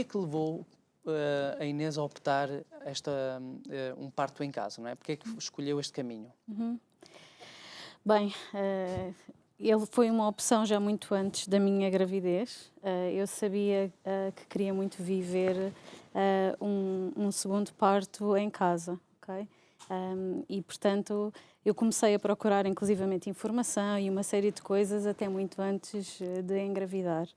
que levou a Inês a optar um parto em casa, não é? Porque é que escolheu este caminho? Bem, ele foi uma opção já muito antes da minha gravidez. Eu sabia que queria muito viver um segundo parto em casa, ok? E, portanto, eu comecei a procurar inclusivamente informação e uma série de coisas até muito antes de engravidar.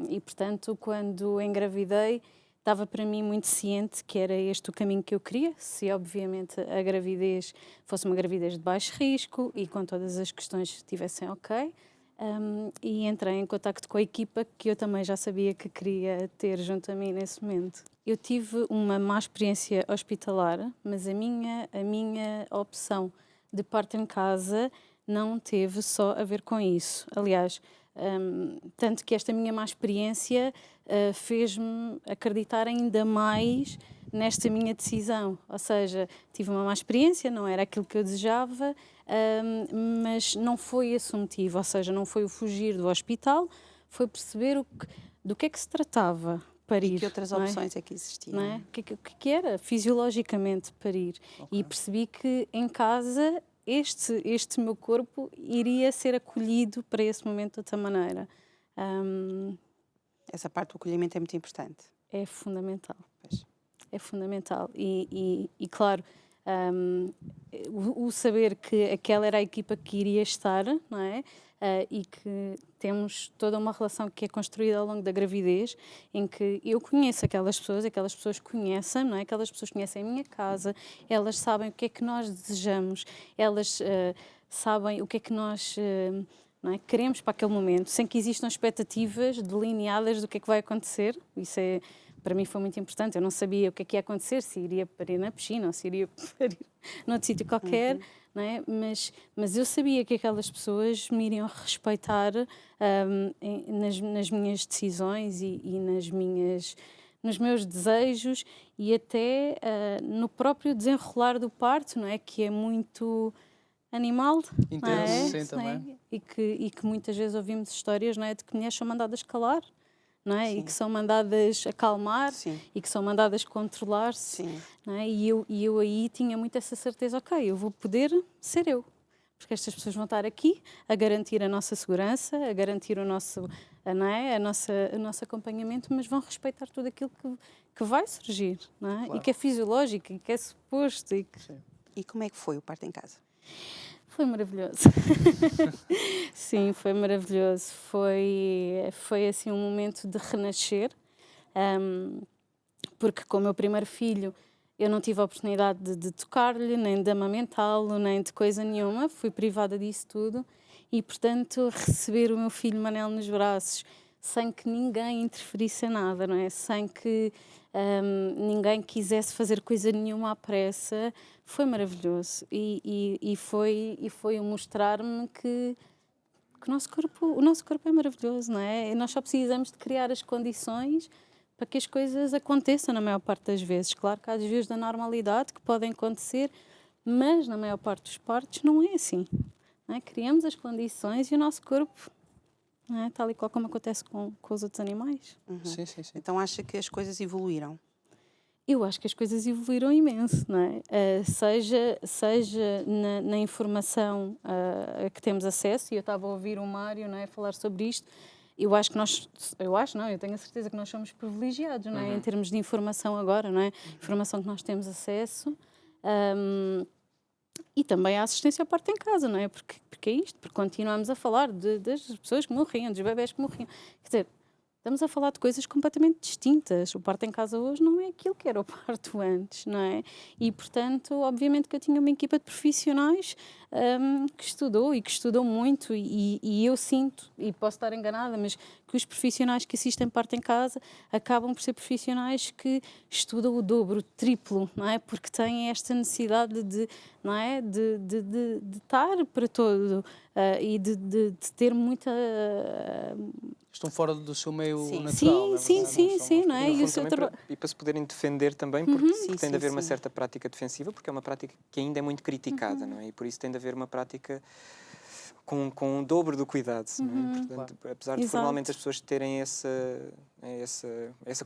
E, portanto, quando engravidei, estava para mim muito ciente que era este o caminho que eu queria, se obviamente a gravidez fosse uma gravidez de baixo risco e com todas as questões estivessem ok. E entrei em contacto com a equipa que eu também já sabia que queria ter junto a mim nesse momento. Eu tive uma má experiência hospitalar, mas a minha opção de parto em casa não teve só a ver com isso. Aliás, tanto que esta minha má experiência fez-me acreditar ainda mais nesta minha decisão. Ou seja, tive uma má experiência, não era aquilo que eu desejava, mas não foi esse o motivo. Ou seja, não foi o fugir do hospital, foi perceber do que é que se tratava parir. E que outras opções é que existiam? Não é? O que era fisiologicamente parir. Okay. E percebi que em casa este meu corpo iria ser acolhido para esse momento de outra maneira. Essa parte do acolhimento é muito importante. É fundamental. Pois. É fundamental. E claro, o saber que aquela era a equipa que iria estar, não é? E que temos toda uma relação que é construída ao longo da gravidez, em que eu conheço aquelas pessoas conhecem, não é? Aquelas pessoas conhecem a minha casa, elas sabem o que é que nós desejamos, elas sabem o que é que nós não é? Queremos para aquele momento, sem que existam expectativas delineadas do que é que vai acontecer. Isso para mim foi muito importante. Eu não sabia o que é que ia acontecer, se iria parir na piscina ou se iria parir noutro sítio qualquer. Não é? Mas eu sabia que aquelas pessoas me iriam respeitar nas minhas decisões e nos meus desejos e até no próprio desenrolar do parto, não é? Que é muito animal, intenso, sim, não é? também. E que muitas vezes ouvimos histórias, não é? De que mulheres são mandadas calar. Não é? Sim. E que são mandadas acalmar. Sim. E que são mandadas controlar-se. Não é? E eu aí tinha muito essa certeza, ok, eu vou poder ser eu, porque estas pessoas vão estar aqui a garantir a nossa segurança, a garantir o nosso, não é? o nosso acompanhamento, mas vão respeitar tudo aquilo que vai surgir, não é? Claro. E que é fisiológico, e que é suposto. E como é que foi o parto em casa? Foi maravilhoso. Sim, foi maravilhoso. Foi assim um momento de renascer, porque com o meu primeiro filho eu não tive a oportunidade de tocar-lhe, nem de amamentá-lo, nem de coisa nenhuma. Fui privada disso tudo e, portanto, receber o meu filho Manel nos braços sem que ninguém interferisse em nada, não é? Sem que ninguém quisesse fazer coisa nenhuma à pressa, foi maravilhoso. E foi mostrar-me que o nosso corpo é maravilhoso, não é? E nós só precisamos de criar as condições para que as coisas aconteçam na maior parte das vezes. Claro que há desvios da normalidade que podem acontecer, mas na maior parte dos partos não é assim. Não é? Criamos as condições e o nosso corpo, não é? Tal e qual como acontece com os outros animais. Sim. Então acha que as coisas evoluíram? Eu acho que as coisas evoluíram imenso, não é? Seja na informação a que temos acesso, e eu estava a ouvir o Mário, não é, falar sobre isto. Eu tenho a certeza que nós somos privilegiados, não é? Em termos de informação agora, não é? Informação que nós temos acesso. E também a assistência ao parto em casa, não é? Porque é isto, porque continuamos a falar das pessoas que morriam, dos bebés que morriam. Quer dizer, estamos a falar de coisas completamente distintas. O parto em casa hoje não é aquilo que era o parto antes, não é? E, portanto, obviamente que eu tinha uma equipa de profissionais que estudou e que estudou muito e eu sinto, e posso estar enganada, mas que os profissionais que assistem parto em casa acabam por ser profissionais que estudam o dobro, o triplo, não é? Porque têm esta necessidade não é? de estar para todo e de ter muita... Estão fora do seu meio natural, sim, não é? E para se poderem defender também, porque tem de haver uma certa prática defensiva, porque é uma prática que ainda é muito criticada, não é? E por isso tem de haver uma prática com o dobro do cuidado. Não é? Portanto, apesar de Exato. formalmente as pessoas terem essa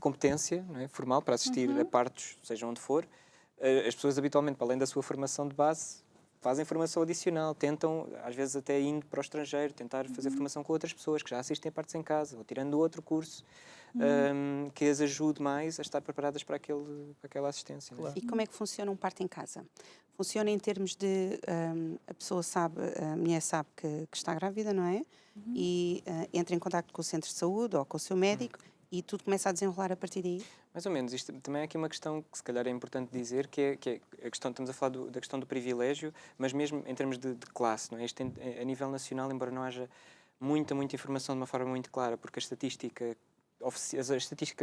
competência, não é? Formal para assistir a partos, seja onde for, as pessoas habitualmente, para além da sua formação de base, fazem formação adicional, tentam, às vezes até indo para o estrangeiro, tentar fazer formação com outras pessoas que já assistem a partos em casa, ou tirando outro curso que as ajude mais a estar preparadas para aquela assistência. Claro. E como é que funciona um parto em casa? Funciona em termos de a pessoa sabe, a mulher sabe que está grávida, não é? E entra em contacto com o centro de saúde ou com o seu médico e tudo começa a desenrolar a partir daí? Mais ou menos. Isto também é aqui uma questão que se calhar é importante dizer, que é a questão, estamos a falar da questão do privilégio, mas mesmo em termos de classe, não é? Isto a nível nacional, embora não haja muita informação de uma forma muito clara, porque as estatísticas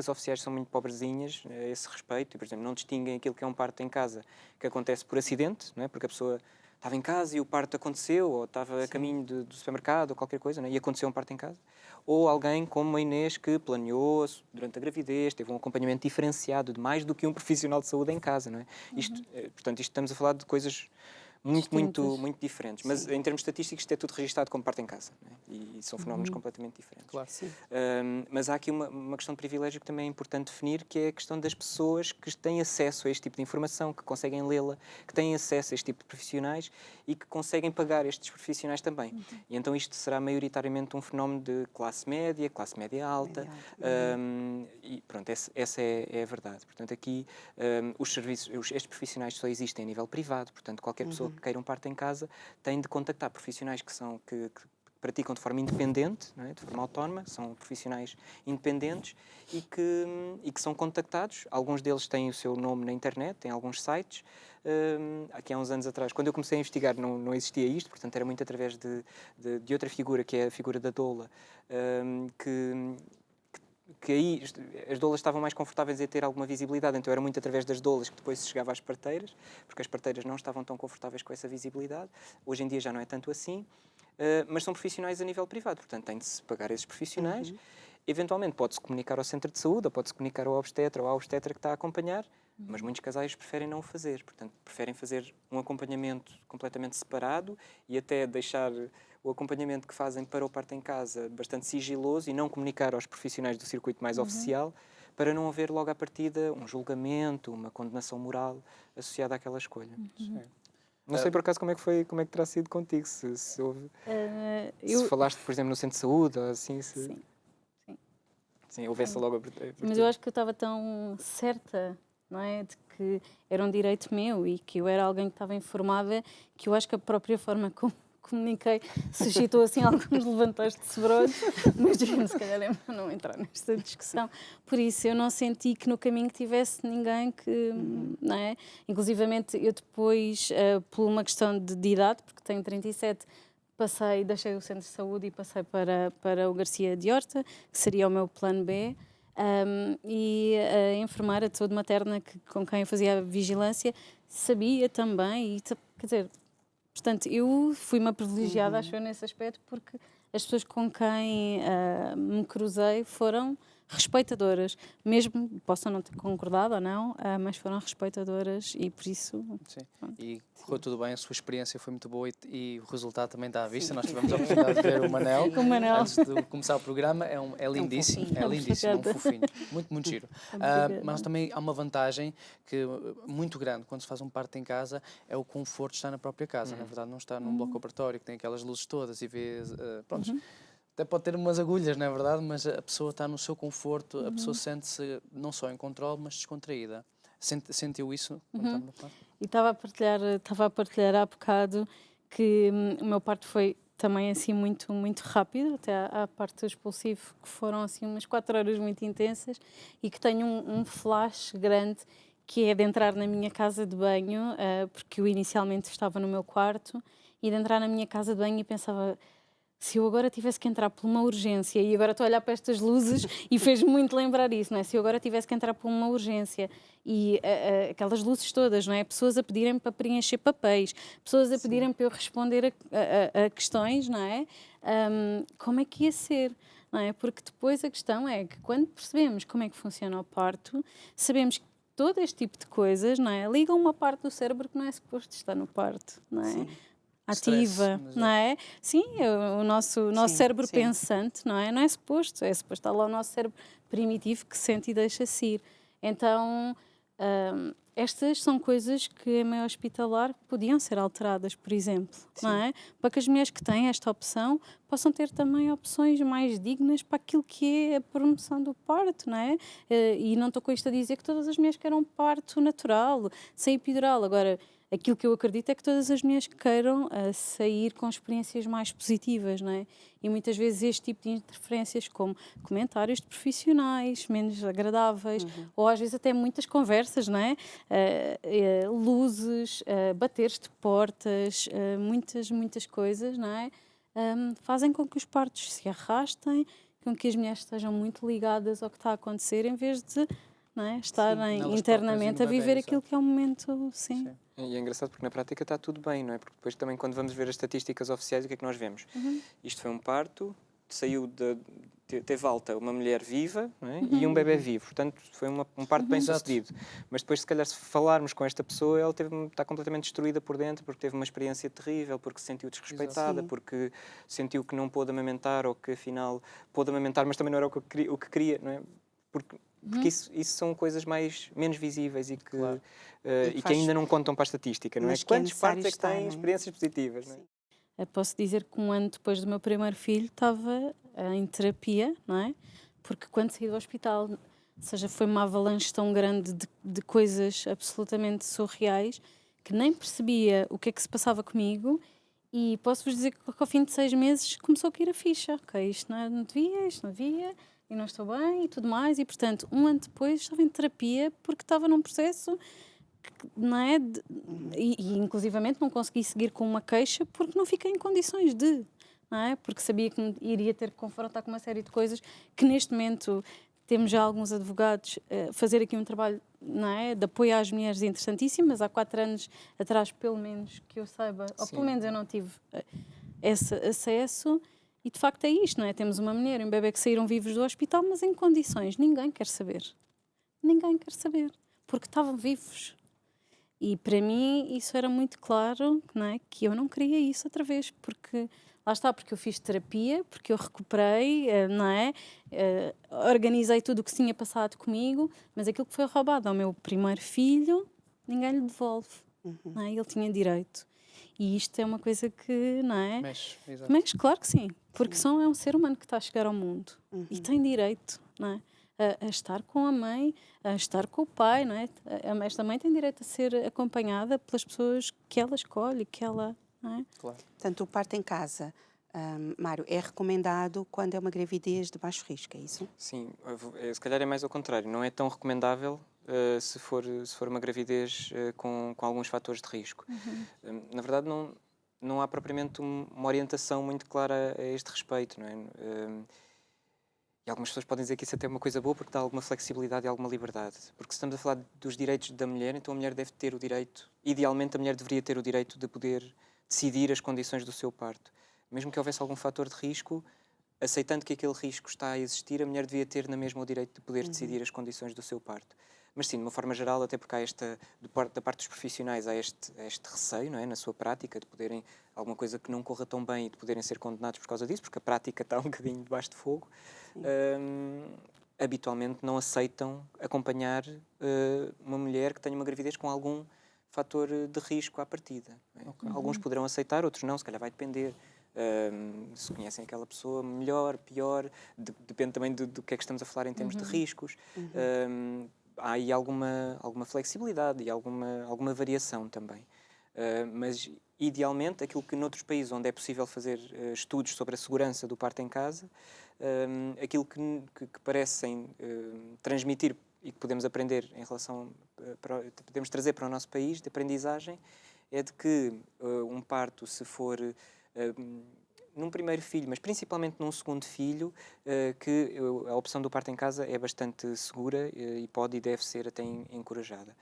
oficiais são muito pobrezinhas a esse respeito, e, por exemplo, não distinguem aquilo que é um parto em casa que acontece por acidente, não é? Porque a pessoa estava em casa e o parto aconteceu, ou estava a caminho do supermercado ou qualquer coisa, não é? E aconteceu um parto em casa. Ou alguém como a Inês que planeou durante a gravidez, teve um acompanhamento diferenciado de mais do que um profissional de saúde em casa, não é? Portanto, isto estamos a falar de coisas muito diferentes. Mas em termos estatísticos, isto é tudo registado como parto em casa, não é? E são fenómenos completamente diferentes. Claro. Mas há aqui uma questão de privilégio que também é importante definir, que é a questão das pessoas que têm acesso a este tipo de informação, que conseguem lê-la, que têm acesso a este tipo de profissionais e que conseguem pagar estes profissionais também. E então isto será maioritariamente um fenómeno de classe média alta, e pronto, essa é a verdade. Portanto, aqui estes profissionais só existem a nível privado, portanto, qualquer pessoa que queira um parto em casa tem de contactar profissionais que praticam de forma independente, não é? De forma autónoma, são profissionais independentes e que são contactados. Alguns deles têm o seu nome na internet, têm alguns sites. Aqui há uns anos atrás, quando eu comecei a investigar, não existia isto, portanto era muito através de outra figura, que é a figura da doula, que aí as doulas estavam mais confortáveis em ter alguma visibilidade, então era muito através das doulas que depois se chegava às parteiras, porque as parteiras não estavam tão confortáveis com essa visibilidade. Hoje em dia já não é tanto assim, mas são profissionais a nível privado, portanto tem de se pagar esses profissionais. Eventualmente pode-se comunicar ao centro de saúde, ou pode-se comunicar ao obstetra ou à obstetra que está a acompanhar, mas muitos casais preferem não o fazer, portanto preferem fazer um acompanhamento completamente separado e até deixar o acompanhamento que fazem para o parto em casa bastante sigiloso e não comunicar aos profissionais do circuito mais oficial, para não haver logo à partida um julgamento, uma condenação moral associada àquela escolha. Não sei por acaso como é que terá sido contigo, se houve, se falaste, por exemplo, no centro de saúde ou assim, Sim, houvesse logo a abertura. Mas eu acho que eu estava tão certa, não é, de que era um direito meu e que eu era alguém que estava informada, que eu acho que a própria forma como comuniquei suscitou assim alguns levantares de sobrolhos, mas se calhar é melhor não entrar nesta discussão. Por isso eu não senti que no caminho tivesse ninguém que, não é? Inclusivamente eu depois, por uma questão de idade, porque tenho 37, deixei o centro de saúde e passei para o Garcia de Horta, que seria o meu plano B. E a enfermeira de saúde materna com quem eu fazia a vigilância sabia também, quer dizer, portanto, eu fui uma privilegiada, acho eu, nesse aspecto, porque as pessoas com quem me cruzei foram respeitadoras, mesmo possam não ter concordado ou não, mas foram respeitadoras e por isso... Sim, e correu tudo bem, a sua experiência foi muito boa e o resultado também está à vista. Nós tivemos a oportunidade de ver o Manel, antes de começar o programa, é lindíssimo, é lindíssimo, é um fofinho, muito giro. Mas também há uma vantagem muito grande quando se faz um parto em casa, é o conforto de estar na própria casa, na verdade não está num bloco operatório que tem aquelas luzes todas e vê, pronto, até pode ter umas agulhas, não é verdade, mas a pessoa está no seu conforto, a pessoa sente-se não só em controle, mas descontraída. Sentiu isso? E estava a partilhar há bocado que o meu parto foi também assim muito rápido, até à parte do expulsivo, que foram assim umas 4 horas muito intensas e que tenho um flash grande que é de entrar na minha casa de banho, porque eu inicialmente estava no meu quarto, e de entrar na minha casa de banho e pensava... Se eu agora tivesse que entrar por uma urgência, e agora estou a olhar para estas luzes e fez-me muito lembrar isso, não é? Se eu agora tivesse que entrar por uma urgência e aquelas luzes todas, não é? Pessoas a pedirem-me para preencher papéis, pessoas a pedirem para eu responder a questões, não é? Como é que ia ser? Não é? Porque depois a questão é que quando percebemos como é que funciona o parto, sabemos que todo este tipo de coisas, não é? Ligam uma parte do cérebro que não é suposto estar no parto, não é? Sim. ativa, Stress, não é? Sim, o nosso cérebro sim. pensante, não é? Não é suposto, é suposto estar lá o nosso cérebro primitivo que sente e deixa-se ir. Então, estas são coisas que em meio hospitalar podiam ser alteradas, por exemplo, não é? Para que as mulheres que têm esta opção possam ter também opções mais dignas para aquilo que é a promoção do parto, não é? E não estou com isto a dizer que todas as mulheres queiram parto natural, sem epidural. Agora, aquilo que eu acredito é que todas as mulheres queiram sair com experiências mais positivas, não é? E muitas vezes este tipo de interferências, como comentários de profissionais menos agradáveis, ou às vezes até muitas conversas, não é? Luzes, bateres de portas, muitas coisas, não é? Fazem com que os partos se arrastem, com que as mulheres estejam muito ligadas ao que está a acontecer, em vez de, não é, estarem nelas internamente a próprias e no viver bebé, aquilo que é o momento, sim. E é engraçado porque na prática está tudo bem, não é? Porque depois também quando vamos ver as estatísticas oficiais, o que é que nós vemos? Isto foi um parto, teve alta uma mulher viva, não é? E um bebé vivo. Portanto, foi um parto bem sucedido. Mas depois, se calhar, se falarmos com esta pessoa, ela está completamente destruída por dentro, porque teve uma experiência terrível, porque se sentiu desrespeitada, porque sentiu que não pôde amamentar, ou que afinal pôde amamentar, mas também não era o que queria, não é? Porque isso são coisas menos visíveis e que, e que ainda não contam para a estatística, não é? Quantos partos é que têm experiências positivas, não é? Posso dizer que 1 ano depois do meu primeiro filho estava em terapia, não é? Porque quando saí do hospital, ou seja, foi uma avalanche tão grande de coisas absolutamente surreais que nem percebia o que é que se passava comigo. E posso-vos dizer que ao fim de 6 meses começou a cair a ficha. Ok, isto não devia, isto não devia, e não estou bem e tudo mais. E portanto, 1 ano depois estava em terapia porque estava num processo, não é? E inclusivamente não consegui seguir com uma queixa porque não fiquei em condições de, não é? Porque sabia que me iria ter que confrontar com uma série de coisas que neste momento temos já alguns advogados a fazer aqui um trabalho, não é, de apoio às mulheres interessantíssimo, mas há 4 anos atrás, pelo menos que eu saiba, ou pelo menos eu não tive esse acesso. E de facto é isto, não é? Temos uma mulher e um bebê que saíram vivos do hospital, mas em condições. Ninguém quer saber. Ninguém quer saber. Porque estavam vivos. E para mim isso era muito claro, não é? Que eu não queria isso outra vez. Porque, lá está, porque eu fiz terapia, porque eu recuperei, não é? Organizei tudo o que se tinha passado comigo, mas aquilo que foi roubado ao meu primeiro filho, ninguém lhe devolve. Não é? Ele tinha direito. E isto é uma coisa que, não é? Mas claro que sim, porque é um ser humano que está a chegar ao mundo e tem direito, não é? A estar com a mãe, a estar com o pai, não é? Esta mãe tem direito a ser acompanhada pelas pessoas que ela escolhe, que ela, não é? Claro. Portanto, o parto em casa, Mário, é recomendado quando é uma gravidez de baixo risco, é isso? Sim, se calhar é mais ao contrário, não é tão recomendável se for uma gravidez com alguns fatores de risco. Na verdade, não há propriamente uma orientação muito clara a este respeito, não é? E algumas pessoas podem dizer que isso até é uma coisa boa porque dá alguma flexibilidade e alguma liberdade. Porque se estamos a falar dos direitos da mulher, então a mulher deve ter o direito, idealmente a mulher deveria ter o direito de poder decidir as condições do seu parto. Mesmo que houvesse algum fator de risco, aceitando que aquele risco está a existir, a mulher devia ter na mesma o direito de poder decidir as condições do seu parto. Mas sim, de uma forma geral, até porque há da parte dos profissionais, há este receio, não é, na sua prática, de poderem, alguma coisa que não corra tão bem e de poderem ser condenados por causa disso, porque a prática está um bocadinho debaixo de fogo, habitualmente não aceitam acompanhar uma mulher que tenha uma gravidez com algum fator de risco à partida. Não é? Alguns poderão aceitar, outros não, se calhar vai depender. Se conhecem aquela pessoa, melhor, pior, depende também do que é que estamos a falar em termos de riscos. Há aí alguma flexibilidade e alguma variação também. Mas, idealmente, aquilo que noutros países onde é possível fazer estudos sobre a segurança do parto em casa, aquilo que parecem transmitir e que podemos aprender em relação, podemos trazer para o nosso país de aprendizagem, é de que um parto, se for num primeiro filho, mas principalmente num segundo filho, que a opção do parto em casa é bastante segura e pode e deve ser até encorajada.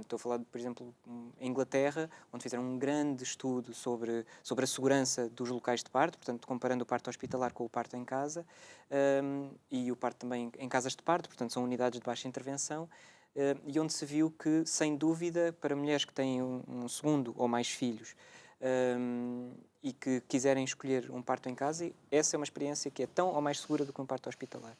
Estou a falar, por exemplo, em Inglaterra, onde fizeram um grande estudo sobre a segurança dos locais de parto, portanto, comparando o parto hospitalar com o parto em casa, e o parto também em casas de parto, portanto, são unidades de baixa intervenção, e onde se viu que, sem dúvida, para mulheres que têm um segundo ou mais filhos, e que quiserem escolher um parto em casa, essa é uma experiência que é tão ou mais segura do que um parto hospitalar.